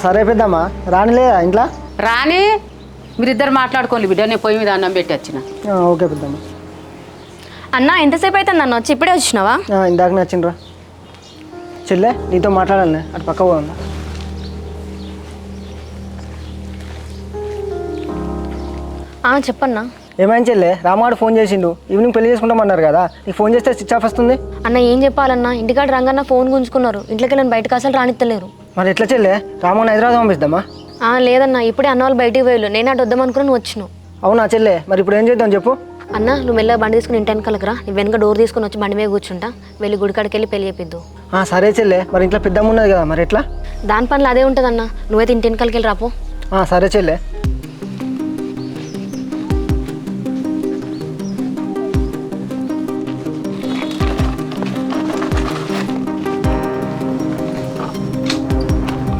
సరే పెద్దమ్మా రానిలేదా ఇంట్లో రాని మీరిద్దరు మాట్లాడుకోండి బిడ్డ నేను పొయ్యి మీద అన్నం పెట్టి వచ్చిన. ఓకే పెద్దమ్మా. అన్న ఎంతసేపు అవుతుంది అన్న వచ్చి ఇప్పుడే వచ్చినావా? ఇందాక నచ్చిండ్రా చెల్లె నీతో మాట్లాడాలి అటు పక్క పోదా. చెప్పన్నా. ఏమైనా చెల్లె రామాడు ఫోన్ చేసిండు ఈవినింగ్ పెళ్లి చేసుకుంటామన్నారు కదా, నీకు ఫోన్ చేస్తే స్విచ్ ఆఫ్ వస్తుంది. అన్న ఏం చెప్పాలన్నా, ఇంటికాడ రంగన్న ఫోన్ గుంజుకున్నారు, ఇంట్లోకి వెళ్ళని బయటకు అసలు రానిత్తలేరు. మరి ఎట్లా చెల్లె రామోని హైదరాబాద్ పంపిస్తామా? లేదన్నా ఇప్పుడే అన్న వాళ్ళు బయటికి పోయారు, నేను అటు వద్దామనుకుని నువ్వు వచ్చినావు. అవునా చెల్లె, మరి ఇప్పుడు ఏం చేద్దాం చెప్పు. అన్న నువ్వు మెల్లగా బండి తీసుకుని ఇంటి వెనకాలకి రా, నీ వెనక డోర్ తీసుకుని వచ్చి బండి మీద కూర్చుంటా, వెళ్ళి గుడికాడికి వెళ్ళి పెళ్లి చేపిద్దు. సరే చెల్లె, మరి ఇంట్లో పెద్దమ్మ ఉన్నది కదా, మరి ఎట్లా? దాని పనులు అదే ఉంటుందన్న, నువ్వైతే ఇంటి వెనకాలకి వెళ్ళి రాపో. సరే చెల్లె.